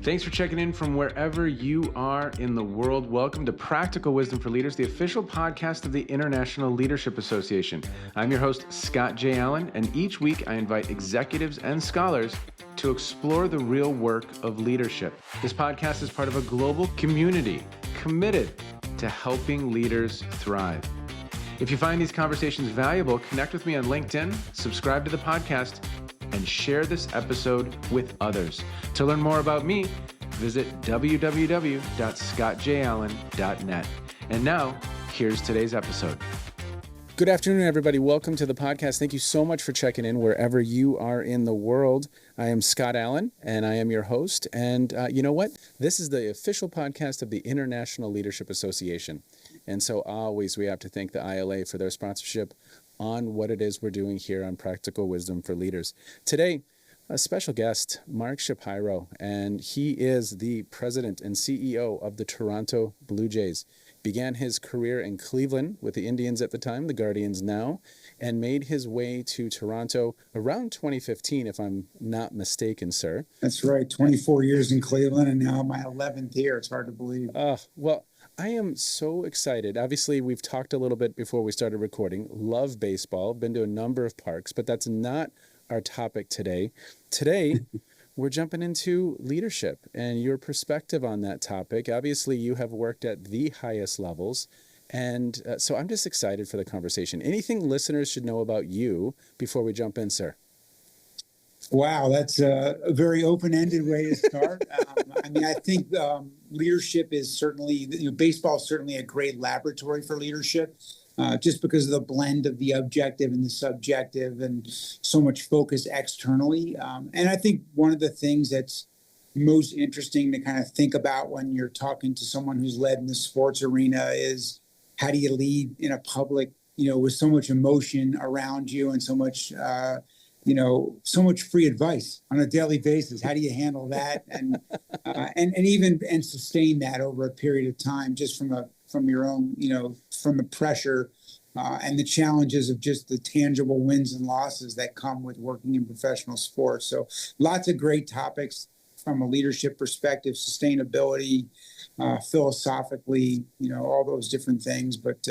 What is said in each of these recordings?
Thanks for checking in from wherever you are in the world. Welcome to Practical Wisdom for Leaders, the official podcast of the International Leadership Association. I'm your host, Scott J. Allen, and each week I invite executives and scholars to explore the real work of leadership. This podcast is part of a global community committed to helping leaders thrive. If you find these conversations valuable, connect with me on LinkedIn, subscribe to the podcast, and share this episode with others. To learn more about me, visit www.scottjallen.net. And now, here's today's episode. Good afternoon, everybody. Welcome to the podcast. Thank you so much for checking in wherever you are in the world. I am Scott Allen, and I am your host. And you know what? This is the official podcast of the International Leadership Association. And so always we have to thank the ILA for their sponsorship on what it is we're doing here on Practical Wisdom for Leaders. Today, a special guest, Mark Shapiro, and he is the president and CEO of the Toronto Blue Jays. Began his career in Cleveland with the Indians at the time, the Guardians now, and made his way to Toronto around 2015, if I'm not mistaken, sir. That's right, 24 years in Cleveland, and now my 11th year. It's hard to believe. Well, I am so excited. Obviously, we've talked a little bit before we started recording. Love baseball, been to a number of parks, but that's not our topic today. Today, we're jumping into leadership and your perspective on that topic. Obviously, you have worked at the highest levels, and so I'm just excited for the conversation. Anything listeners should know about you before we jump in, sir? Wow, that's a very open-ended way to start. I think leadership is certainly, baseball is certainly a great laboratory for leadership, just because of the blend of the objective and the subjective and so much focus externally. And I think one of the things that's most interesting to kind of think about when you're talking to someone who's led in the sports arena is how do you lead in a public, with so much emotion around you and so much so much free advice on a daily basis. How do you handle that and sustain that over a period of time, just from your own, from the pressure and the challenges of just the tangible wins and losses that come with working in professional sports. So lots of great topics from a leadership perspective, sustainability, philosophically, all those different things. But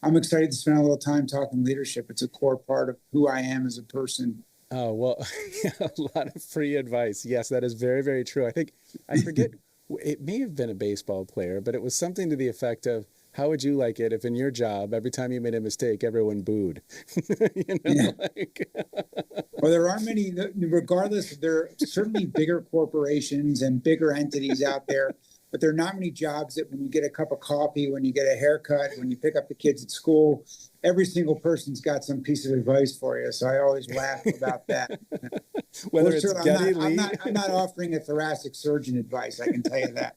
I'm excited to spend a little time talking leadership. It's a core part of who I am as a person. Oh, well, a lot of free advice. Yes, that is very, very true. I forget, it may have been a baseball player, but it was something to the effect of, how would you like it if in your job, every time you made a mistake, everyone booed? Well, there are many, regardless, there are certainly bigger corporations and bigger entities out there. But there are not many jobs that when you get a cup of coffee, when you get a haircut, when you pick up the kids at school, every single person's got some piece of advice for you. So I always laugh about that. Whether it's Geddy Lee. I'm not offering a thoracic surgeon advice, I can tell you that.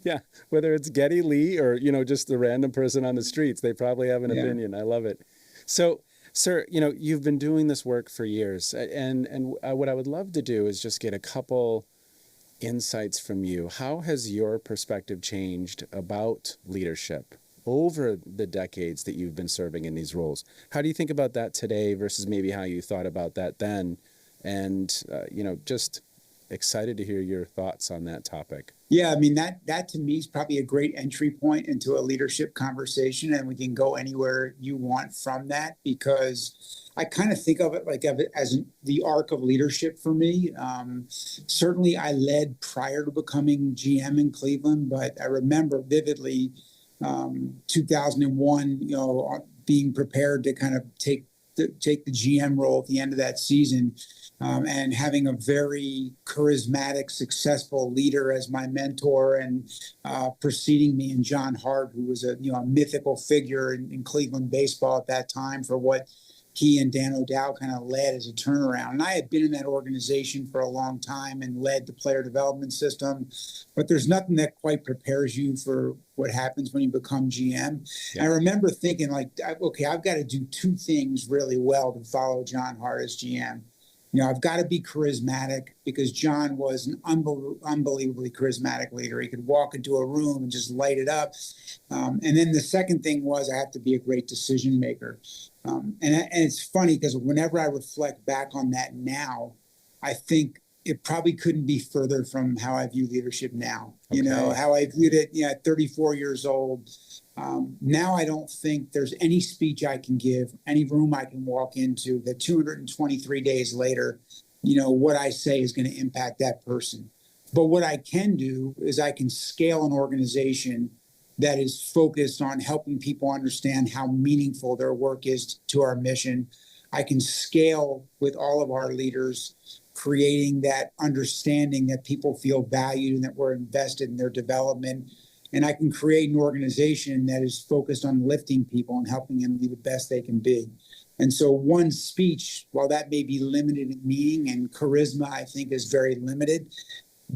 Yeah, whether it's Geddy Lee or, just the random person on the streets, they probably have an opinion. I love it. So, sir, you've been doing this work for years. And what I would love to do is just get a couple insights from you. How has your perspective changed about leadership over the decades that you've been serving in these roles? How do you think about that today versus maybe how you thought about that then? And, just excited to hear your thoughts on that topic. Yeah, that to me is probably a great entry point into a leadership conversation, and we can go anywhere you want from that, because I kind of think of it as the arc of leadership for me. Certainly, I led prior to becoming GM in Cleveland, but I remember vividly 2001. Being prepared to kind of take the GM role at the end of that season, and having a very charismatic, successful leader as my mentor, and preceding me in John Hart, who was a mythical figure in Cleveland baseball at that time for what he and Dan O'Dow kind of led as a turnaround. And I had been in that organization for a long time and led the player development system, but there's nothing that quite prepares you for what happens when you become GM. Yeah. I remember thinking I've got to do two things really well to follow John Hart as GM. I've got to be charismatic, because John was an unbelievably charismatic leader. He could walk into a room and just light it up. And then the second thing was I have to be a great decision maker. And it's funny because whenever I reflect back on that now, I think it probably couldn't be further from how I view leadership now. Okay. You know, how I viewed it, at 34 years old. Now I don't think there's any speech I can give, any room I can walk into that 223 days later, what I say is going to impact that person. But what I can do is I can scale an organization that is focused on helping people understand how meaningful their work is to our mission. I can scale with all of our leaders, creating that understanding that people feel valued and that we're invested in their development. And I can create an organization that is focused on lifting people and helping them be the best they can be. And so one speech, while that may be limited in meaning and charisma, I think is very limited,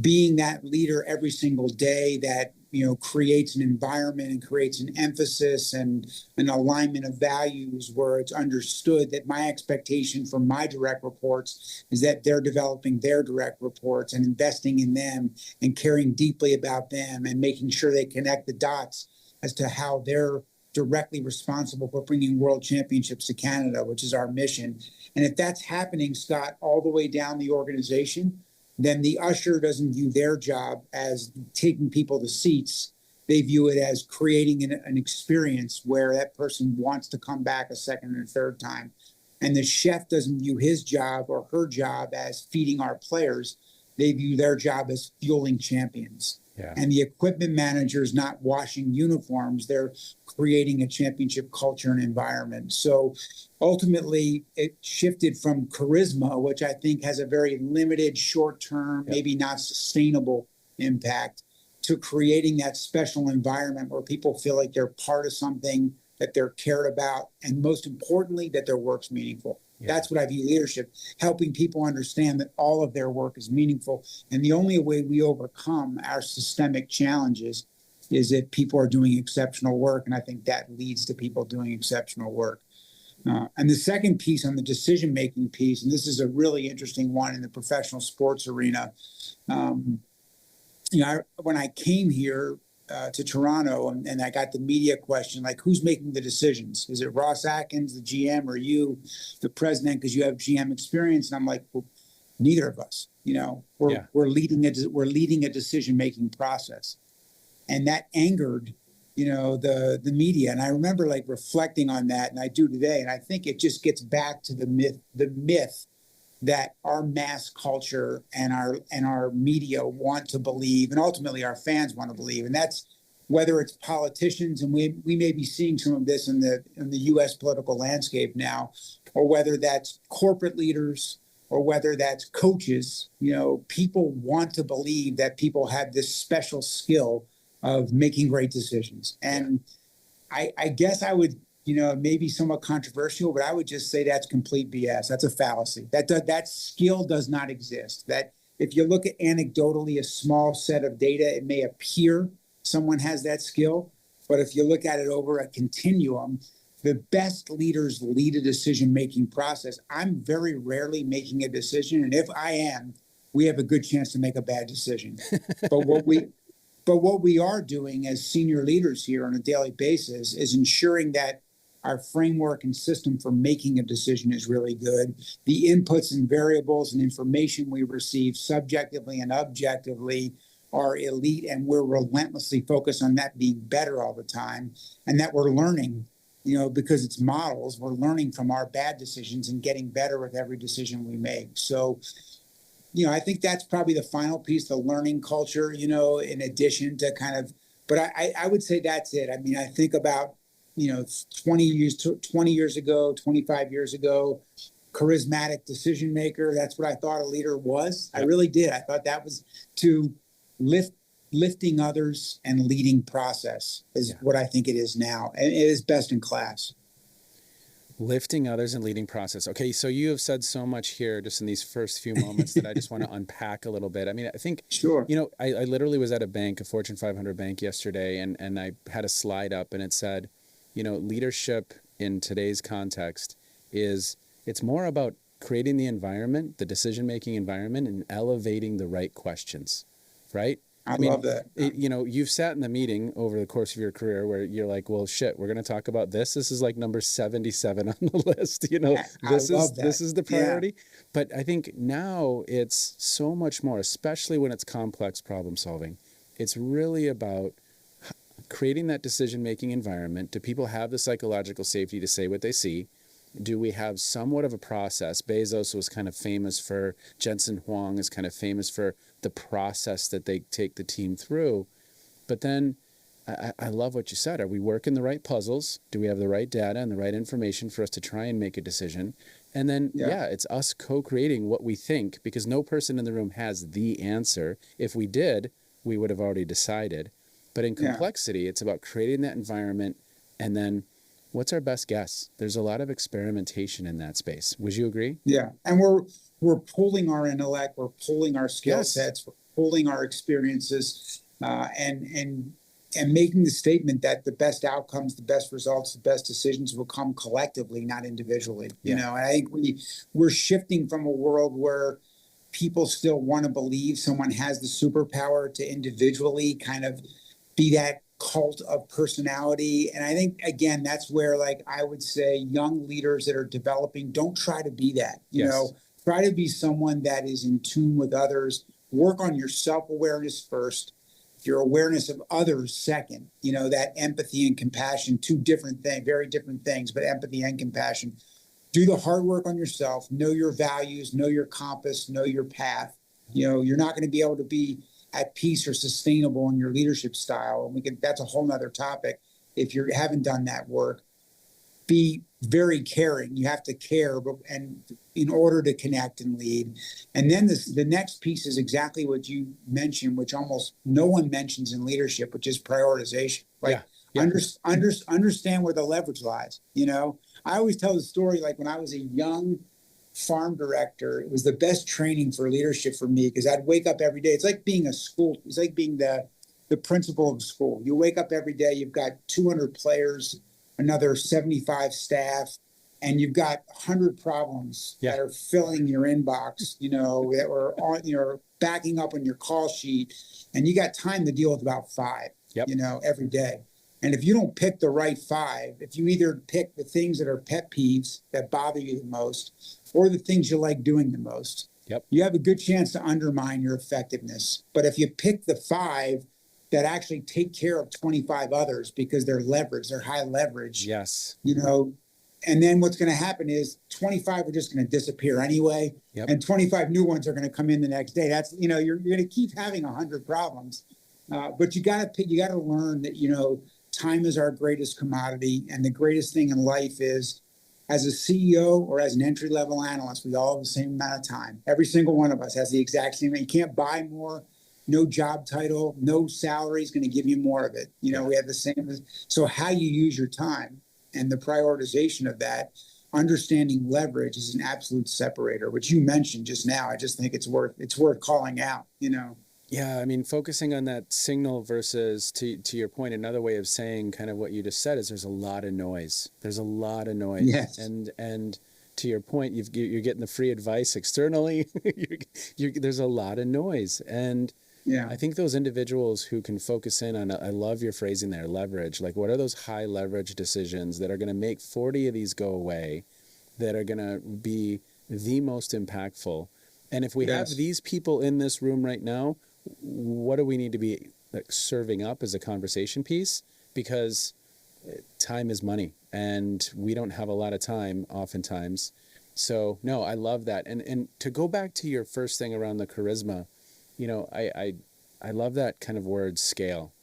being that leader every single day that creates an environment and creates an emphasis and an alignment of values where it's understood that my expectation from my direct reports is that they're developing their direct reports and investing in them and caring deeply about them and making sure they connect the dots as to how they're directly responsible for bringing world championships to Canada, which is our mission. And if that's happening, Scott, all the way down the organization, then the usher doesn't view their job as taking people to seats. They view it as creating an experience where that person wants to come back a second and a third time. And the chef doesn't view his job or her job as feeding our players. They view their job as fueling champions. Yeah. And the equipment manager is not washing uniforms. They're creating a championship culture and environment. So ultimately, it shifted from charisma, which I think has a very limited, short-term, maybe not sustainable impact, to creating that special environment where people feel like they're part of something, that they're cared about, and most importantly, that their work's meaningful. Yeah. That's what I view leadership, helping people understand that all of their work is meaningful. And the only way we overcome our systemic challenges is if people are doing exceptional work. And I think that leads to people doing exceptional work. And the second piece on the decision-making piece, and this is a really interesting one in the professional sports arena. When I came here to Toronto and I got the media question, like, who's making the decisions? Is it Ross Atkins, the GM, or you, the president, because you have GM experience? And I'm like, well, neither of us. We're leading a decision-making process. And that angered the media. And I remember reflecting on that, and I do today. And I think it just gets back to the myth that our mass culture and our media want to believe, and ultimately our fans want to believe. And that's whether it's politicians, and we may be seeing some of this in the U.S. political landscape now, or whether that's corporate leaders, or whether that's coaches. People want to believe that people have this special skill of making great decisions. And I guess I would, maybe somewhat controversial, but I would just say that's complete BS. That's a fallacy. That skill does not exist. That if you look at anecdotally a small set of data, it may appear someone has that skill. But if you look at it over a continuum, the best leaders lead a decision-making process. I'm very rarely making a decision. And if I am, we have a good chance to make a bad decision. But what we are doing as senior leaders here on a daily basis is ensuring that our framework and system for making a decision is really good. The inputs and variables and information we receive subjectively and objectively are elite, and we're relentlessly focused on that being better all the time, and that we're learning, because it's models, we're learning from our bad decisions and getting better with every decision we make. So I think that's probably the final piece, the learning culture, in addition to but I would say that's it. I mean, I think about, 20 years ago, 25 years ago, charismatic decision maker. That's what I thought a leader was. Yep. I really did. I thought that was to lifting others and leading process is what I think it is now. And it is best in class. Lifting others and leading process. Okay, so you have said so much here just in these first few moments that I just want to unpack a little bit. I mean, I think, sure. I literally was at a bank, a Fortune 500 bank yesterday, and I had a slide up and it said, leadership in today's context it's more about creating the environment, the decision-making environment, and elevating the right questions, right? I love that. You've sat in the meeting over the course of your career where you're like, well, shit, we're going to talk about this. This is like number 77 on the list. This is the priority. Yeah. But I think now it's so much more, especially when it's complex problem solving. It's really about creating that decision-making environment. Do people have the psychological safety to say what they see? Do we have somewhat of a process? Bezos was kind of famous for, Jensen Huang is kind of famous for the process that they take the team through. But then I love what you said. Are we working the right puzzles? Do we have the right data and the right information for us to try and make a decision? And then, it's us co-creating what we think, because no person in the room has the answer. If we did, we would have already decided. But in complexity, it's about creating that environment, and then what's our best guess? There's a lot of experimentation in that space. Would you agree? Yeah. And we're pulling our intellect, we're pulling our skill sets, we're pulling our experiences, and making the statement that the best outcomes, the best results, the best decisions will come collectively, not individually. Yeah. And I think we're shifting from a world where people still want to believe someone has the superpower to individually kind of be that cult of personality. And I think, again, that's where, like, I would say young leaders that are developing, don't try to be that, try to be someone that is in tune with others, work on your self-awareness first, your awareness of others second, that empathy and compassion, two different things, very different things, but empathy and compassion. Do the hard work on yourself, know your values, know your compass, know your path. You're not going to be able to be at peace or sustainable in your leadership style. And that's a whole nother topic. If you haven't done that work, be very caring. You have to care, and in order to connect and lead. And then the next piece is exactly what you mentioned, which almost no one mentions in leadership, which is prioritization. Understand where the leverage lies. I always tell the story, like when I was a young farm director, it was the best training for leadership for me, because I'd wake up every day. It's like being it's like being the principal of a school. You wake up every day, you've got 200 players, another 75 staff, and you've got 100 problems that are filling your inbox, that were on your backing up on your call sheet, and you got time to deal with about 5, every day. And if you don't pick the right 5, if you either pick the things that are pet peeves that bother you the most, or the things you like doing the most, you have a good chance to undermine your effectiveness. But if you pick the 5 that actually take care of 25 others because they're high leverage, and then what's going to happen is 25 are just going to disappear anyway, and 25 new ones are going to come in the next day. That's, you're going to keep having 100 problems, but you got to learn that, time is our greatest commodity, and the greatest thing in life is, as a CEO or as an entry-level analyst, we all have the same amount of time. Every single one of us has the exact same. You can't buy more. No job title, no salary is going to give you more of it. We have the same. So how you use your time and the prioritization of that, understanding leverage, is an absolute separator, which you mentioned just now. I just think it's worth calling out. Yeah, I mean, focusing on that signal versus, to your point, another way of saying kind of what you just said is there's a lot of noise. There's a lot of noise. Yes. And to your point, you're getting the free advice externally. There's a lot of noise. And I think those individuals who can focus in on, I love your phrasing there, leverage. Like, what are those high leverage decisions that are going to make 40 of these go away, that are going to be the most impactful? And if we have these people in this room right now, what do we need to be serving up as a conversation piece? Because time is money, and we don't have a lot of time oftentimes. So no, I love that. And to go back to your first thing around the charisma, I love that kind of word, scale.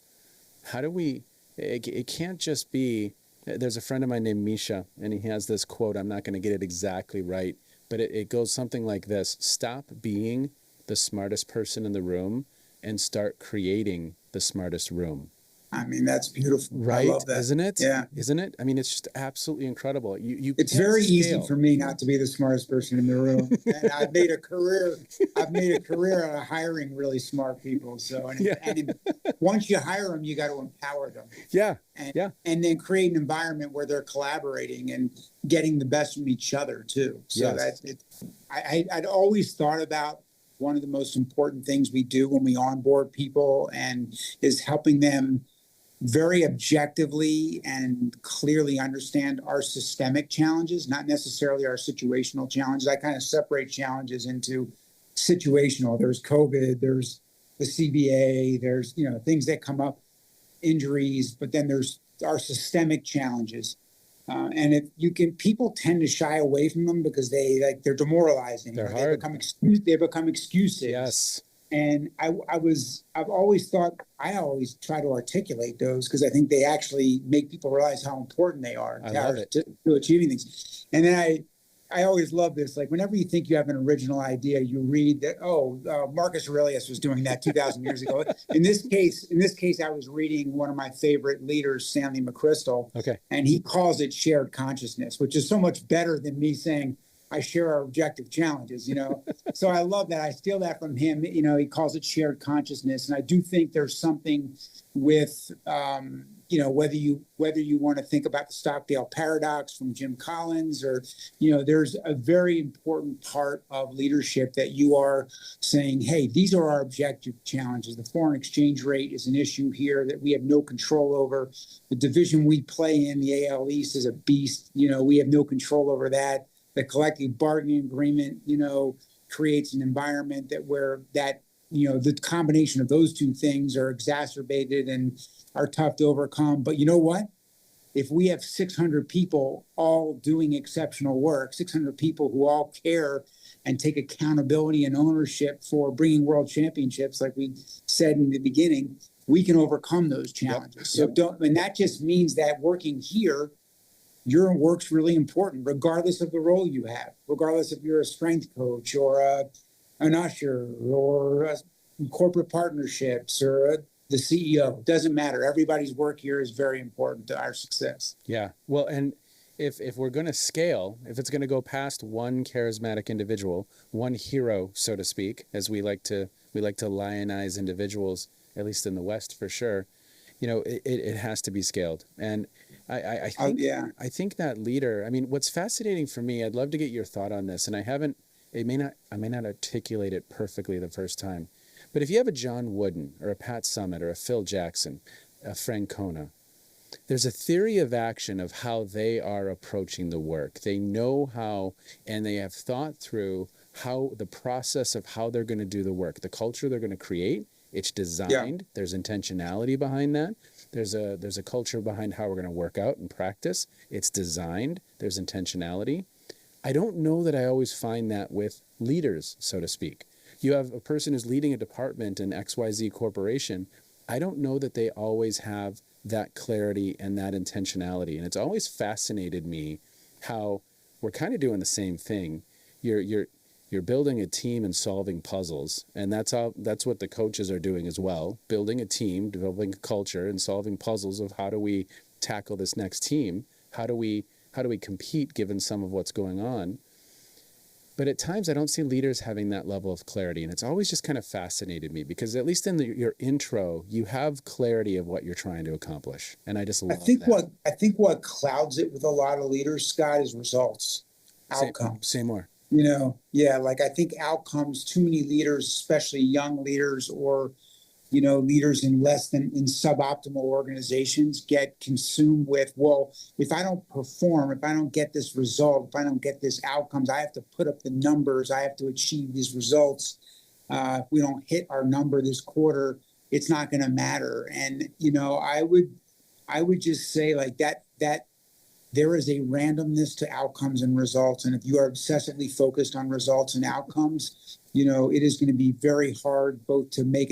How do we, it can't just be, there's a friend of mine named Misha, and he has this quote, I'm not going to get it exactly right, but it goes something like this: stop being the smartest person in the room and start creating the smartest room. I mean, that's beautiful. Right? I love that. Isn't it? Yeah. Isn't it? I mean, it's just absolutely incredible. It's very easy for me not to be the smartest person in the room. And I've made a career out of hiring really smart people. So, once you hire them, you got to empower them. And then create an environment where they're collaborating and getting the best from each other too. So I'd always thought about one of the most important things we do when we onboard people and is helping them very objectively and clearly understand our systemic challenges, not necessarily our situational challenges. I kind of separate challenges into situational. There's COVID, there's the CBA, there's, things that come up, injuries, but then there's our systemic challenges. And if you can, people tend to shy away from them because they're demoralizing. They're hard. They become excuses. Yes. And I always try to articulate those because I think they actually make people realize how important they are to achieving things. And then I always love this. Like whenever you think you have an original idea, you read that, Marcus Aurelius was doing that 2,000 years ago. In this case, I was reading one of my favorite leaders, Stanley McChrystal. Okay. And he calls it shared consciousness, which is so much better than me saying, I share our objective challenges, So I love that. I steal that from him. He calls it shared consciousness. And I do think there's something with, whether you want to think about the Stockdale paradox from Jim Collins or, there's a very important part of leadership that you are saying, hey, these are our objective challenges. The foreign exchange rate is an issue here that we have no control over. The division we play in, the AL East, is a beast. We have no control over that. The collective bargaining agreement, creates an environment the combination of those two things are exacerbated and are tough to overcome. But you know what? If we have 600 people all doing exceptional work, 600 people who all care and take accountability and ownership for bringing world championships, like we said in the beginning, we can overcome those challenges. Yep. And that just means that working here, your work's really important, regardless of the role you have, regardless if you're a strength coach or an usher or corporate partnerships or the CEO. It doesn't matter. Everybody's work here is very important to our success. Yeah. Well, and if we're going to scale, if it's going to go past one charismatic individual, one hero, so to speak, as we like to lionize individuals, at least in the West for sure, it has to be scaled. And I think that leader, I mean, what's fascinating for me, I'd love to get your thought on this. And I may not articulate it perfectly the first time, but if you have a John Wooden or a Pat Summitt or a Phil Jackson, a Francona, there's a theory of action of how they are approaching the work. They know how, and they have thought through how the process of how they're going to do the work, the culture they're going to create. It's designed. Yeah. There's intentionality behind that. There's a culture behind how we're going to work out and practice. It's designed. There's intentionality. I don't know that I always find that with leaders, so to speak. You have a person who's leading a department in XYZ corporation. I don't know that they always have that clarity and that intentionality. And it's always fascinated me how we're kind of doing the same thing. You're building a team and solving puzzles, and that's what the coaches are doing as well, building a team, developing a culture, and solving puzzles of how do we tackle this next team? How do we compete given some of what's going on? But at times I don't see leaders having that level of clarity, and it's always just kind of fascinated me because at least in your intro, you have clarity of what you're trying to accomplish, and I just love that. I think what clouds it with a lot of leaders, Scott, is results, outcomes. Say more. Like I think outcomes, too many leaders, especially young leaders or, leaders in suboptimal organizations get consumed with, well, if I don't perform, if I don't get this result, if I don't get this outcomes, I have to put up the numbers, I have to achieve these results. If we don't hit our number this quarter, it's not going to matter. And, I would just say like that there is a randomness to outcomes and results. And if you are obsessively focused on results and outcomes, it is going to be very hard both to make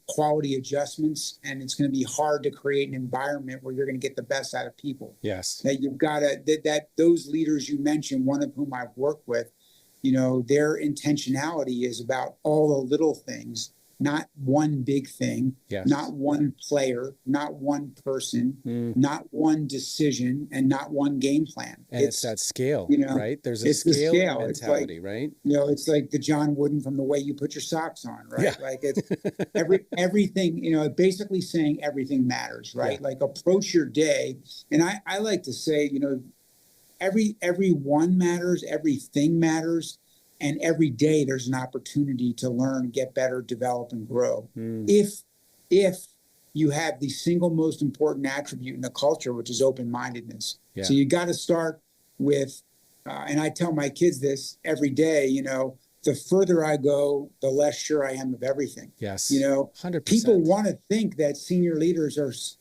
quality adjustments, and it's going to be hard to create an environment where you're going to get the best out of people. Yes. That you've got that those leaders you mentioned, one of whom I've worked with, their intentionality is about all the little things, not one big thing, yes. Not one player, not one person, not one decision, and not one game plan. And it's that scale, right? There's a scale mentality, right? It's like the John Wooden from the way you put your socks on, right? Yeah. Like it's everything, basically saying everything matters, right? Yeah. Like approach your day. And I like to say, every one matters, everything matters. And every day there's an opportunity to learn, get better, develop, and grow. Mm. If you have the single most important attribute in the culture, which is open-mindedness. Yeah. So you got to start with, and I tell my kids this every day, the further I go, the less sure I am of everything. Yes. 100%. People want to think that senior leaders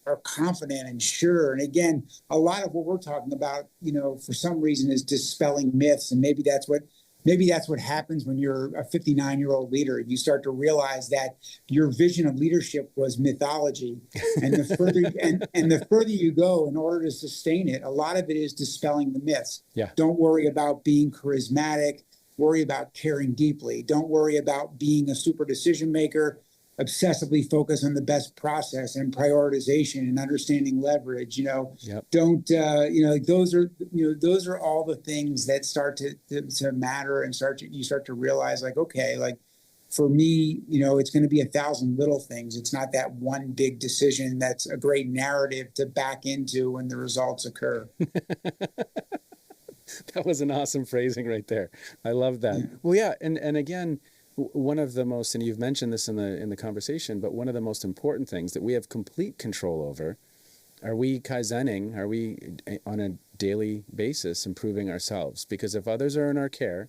are confident and sure. And again, a lot of what we're talking about, for some reason is dispelling myths. And maybe that's what happens when you're a 59-year-old leader. You start to realize that your vision of leadership was mythology. And the further you go, in order to sustain it, a lot of it is dispelling the myths. Yeah. Don't worry about being charismatic. Worry about caring deeply. Don't worry about being a super decision maker. Obsessively focus on the best process and prioritization and understanding leverage. Yep. Don't those are all the things that start to matter, and you start to realize, like, okay, like for me, it's going to be 1,000 little things. It's not that one big decision that's a great narrative to back into when the results occur. That was an awesome phrasing right there. I love that. Yeah. Well, yeah, and again, one of the most, and you've mentioned this in the conversation, but one of the most important things that we have complete control over, are we kaizening? Are we on a daily basis improving ourselves? Because if others are in our care,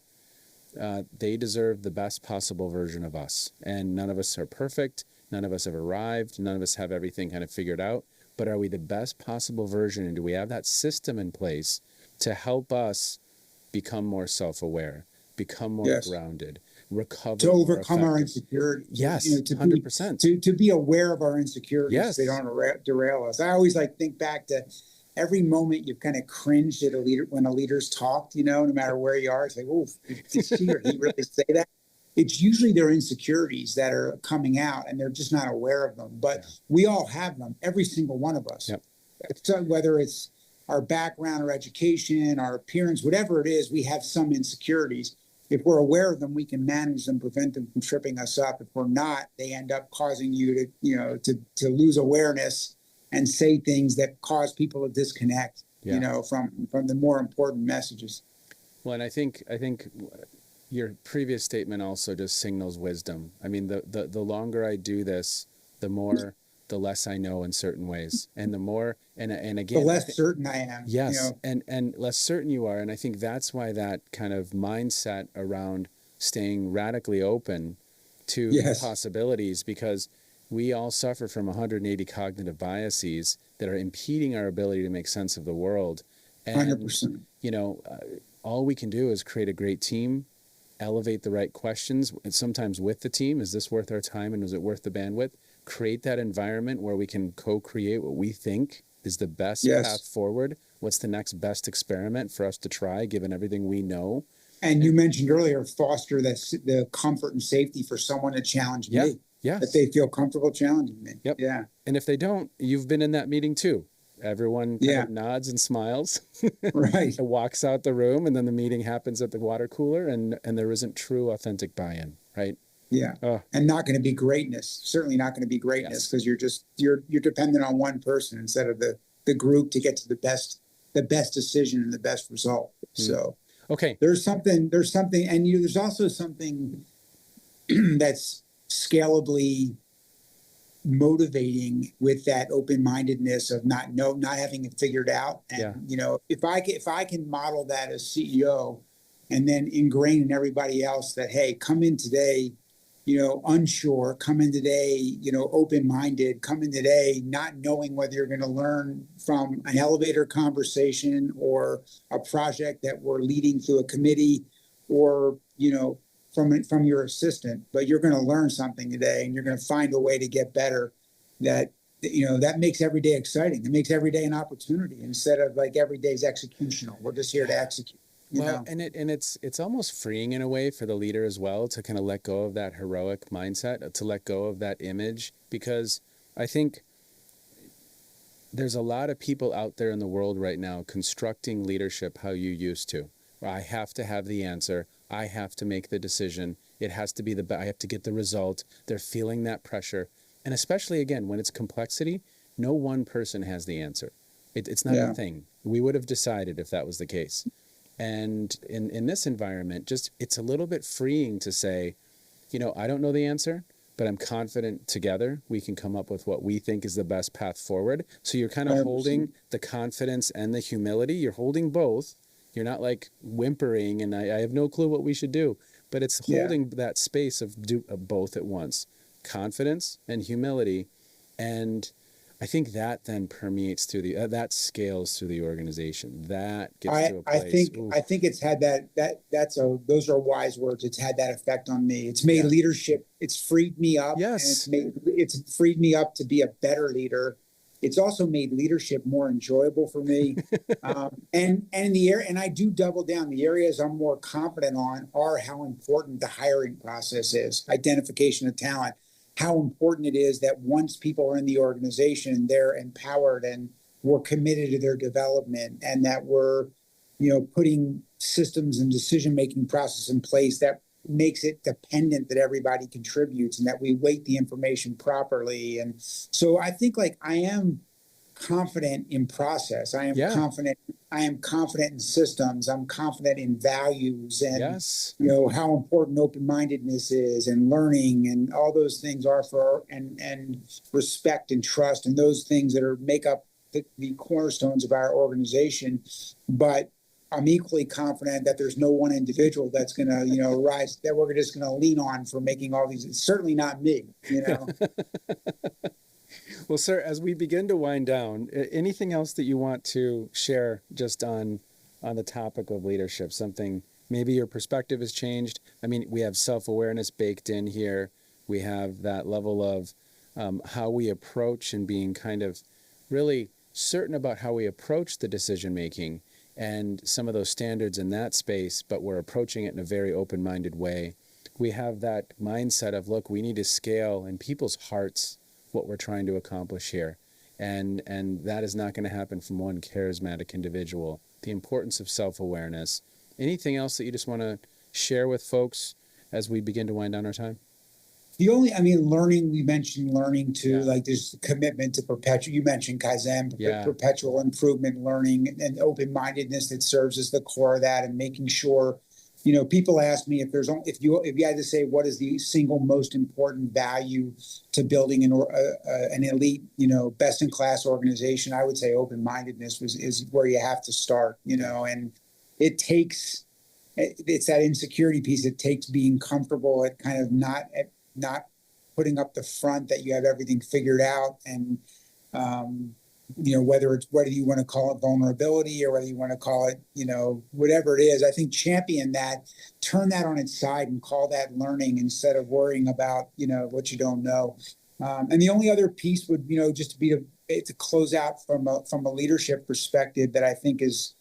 they deserve the best possible version of us. And none of us are perfect. None of us have arrived. None of us have everything kind of figured out. But are we the best possible version? And do we have that system in place to help us become more self-aware, become more yes. grounded, recover, to overcome our insecurities? Yes, 100%. To be aware of our insecurities, yes. So they don't derail us. I always think back to every moment you've kind of cringed at a leader when a leader's talked. No matter where you are, it's like, oh, did she or he really say that? It's usually their insecurities that are coming out, and they're just not aware of them. But we all have them, every single one of us. Yep. So whether it's our background or education, our appearance, whatever it is, we have some insecurities. If we're aware of them, we can manage them, prevent them from tripping us up. If we're not, they end up causing you to lose awareness and say things that cause people to disconnect, from the more important messages. Well, and I think your previous statement also just signals wisdom. I mean, the longer I do this, the less I know in certain ways, and the more, and again, the less certain I am. Yes, and less certain you are, and I think that's why that kind of mindset around staying radically open to possibilities, because we all suffer from 180 cognitive biases that are impeding our ability to make sense of the world. And 100%. All we can do is create a great team, elevate the right questions, and sometimes with the team, is this worth our time and is it worth the bandwidth? Create that environment where we can co-create what we think is the best path forward. What's the next best experiment for us to try, given everything we know? And you mentioned earlier, foster the comfort and safety for someone to challenge me. Yes. That they feel comfortable challenging me. Yep. Yeah. And if they don't, you've been in that meeting too. Everyone kind of nods and smiles, right? And walks out the room, and then the meeting happens at the water cooler, and there isn't true, authentic buy-in, right? Yeah, and not going to be greatness. Certainly not going to be greatness, because you're dependent on one person instead of the group to get to the best decision and the best result. So okay, there's something, and there's also something that's scalably motivating with that open-mindedness of not having it figured out. And if I can model that as CEO, and then ingrain in everybody else that, hey, come in today, unsure, come in today, open-minded, come in today not knowing whether you're going to learn from an elevator conversation or a project that we're leading through a committee, or from your assistant, but you're going to learn something today, and you're going to find a way to get better. That makes every day exciting. It makes every day an opportunity, instead of like every day's executional. We're just here to execute. And it's almost freeing in a way for the leader as well, to kind of let go of that heroic mindset, to let go of that image, because I think there's a lot of people out there in the world right now constructing leadership how you used to. I have to have the answer. I have to make the decision. It has to be I have to get the result. They're feeling that pressure. And especially, again, when it's complexity, no one person has the answer. It's not a thing. We would have decided if that was the case. And in this environment, just it's a little bit freeing to say, I don't know the answer, but I'm confident together we can come up with what we think is the best path forward. So you're kind of 100%. holding the confidence and the humility. You're holding both. You're not like whimpering and I have no clue what we should do, but it's holding that space of both at once, confidence and humility. And I think that then permeates through that scales through the organization. That gets to a place. I think it's had those are wise words. It's had that effect on me. It's made leadership. It's freed me up. Yes. And it's freed me up to be a better leader. It's also made leadership more enjoyable for me. And I do double down. The areas I'm more confident on are how important the hiring process is, identification of talent, how important it is that once people are in the organization, they're empowered and we're committed to their development, and that we're, putting systems and decision-making process in place that makes it dependent that everybody contributes and that we weight the information properly. And so I think I am confident in process. I am confident. I am confident in systems. I'm confident in values and how important open-mindedness is and learning and all those things are and respect and trust and those things that make up the cornerstones of our organization. But I'm equally confident that there's no one individual that's going to, rise, that we're just going to lean on for making all these. It's certainly not me, Well, sir, as we begin to wind down, anything else that you want to share just on the topic of leadership? Something, maybe your perspective has changed. I mean, we have self-awareness baked in here. We have that level of how we approach and being kind of really certain about how we approach the decision-making and some of those standards in that space, but we're approaching it in a very open-minded way. We have that mindset of, look, we need to scale in people's hearts what we're trying to accomplish here. And that is not going to happen from one charismatic individual. The importance of self-awareness. Anything else that you just want to share with folks as we begin to wind down our time? Learning, we mentioned learning too, there's commitment to perpetual, you mentioned Kaizen, perpetual improvement, learning and open-mindedness that serves as the core of that, and making sure, people ask me if you had to say what is the single most important value to building an elite, best-in-class organization, I would say open-mindedness is where you have to start, and it's that insecurity piece. It takes being comfortable at kind of not putting up the front that you have everything figured out, and whether you want to call it vulnerability or whether you want to call it whatever it is, I think champion that, turn that on its side and call that learning instead of worrying about what you don't know. And the only other piece would just to be to close out from a leadership perspective that I think is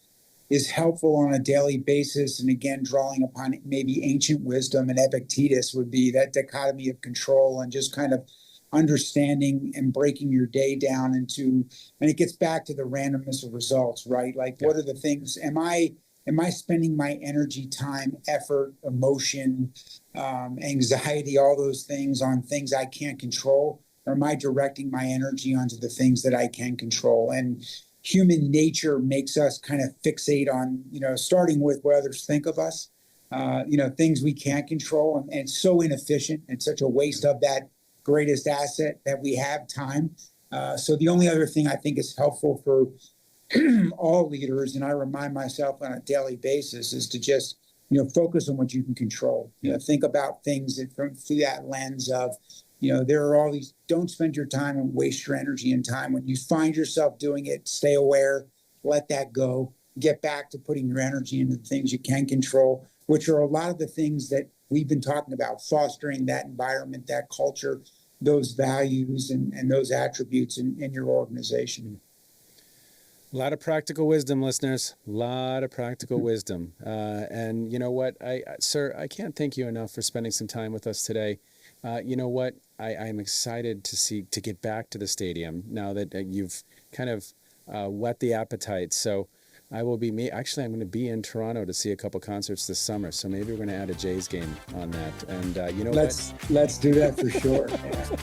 helpful on a daily basis, and again drawing upon maybe ancient wisdom and Epictetus, would be that dichotomy of control and just kind of understanding and breaking your day down into, and it gets back to the randomness of results, right? What are the things, am I spending my energy, time, effort, emotion, anxiety, all those things on things I can't control, or am I directing my energy onto the things that I can control? And human nature makes us kind of fixate on, starting with what others think of us, things we can't control. And it's so inefficient and such a waste of that greatest asset that we have, time. So the only other thing I think is helpful for all leaders, and I remind myself on a daily basis, is to just, focus on what you can control. Think about things through that lens of, there are all these, don't spend your time and waste your energy and time. When you find yourself doing it, stay aware, let that go, get back to putting your energy into the things you can control, which are a lot of the things that we've been talking about, fostering that environment, that culture, those values and those attributes in your organization. A lot of practical wisdom, listeners. A lot of practical wisdom. And you know what, sir, I can't thank you enough for spending some time with us today. You know what? I'm excited to get back to the stadium now that you've kind of whet the appetite. So I will be actually, I'm going to be in Toronto to see a couple concerts this summer. So maybe we're going to add a Jays game on that. And let's do that for sure. Yeah.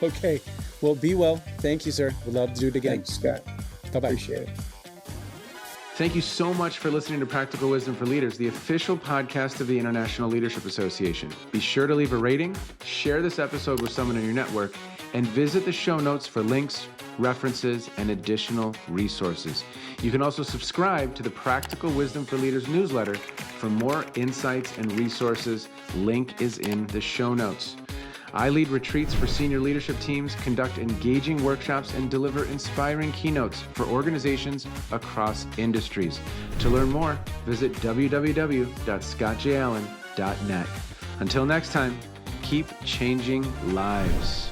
Okay. Well, be well. Thank you, sir. We'd love to do it again. Thanks, Scott. Bye-bye. Appreciate it. Thank you so much for listening to Practical Wisdom for Leaders, the official podcast of the International Leadership Association. Be sure to leave a rating, share this episode with someone in your network, and visit the show notes for links, references, and additional resources. You can also subscribe to the Practical Wisdom for Leaders newsletter for more insights and resources. Link is in the show notes. I lead retreats for senior leadership teams, conduct engaging workshops, and deliver inspiring keynotes for organizations across industries. To learn more, visit www.scottjallen.net. Until next time, keep changing lives.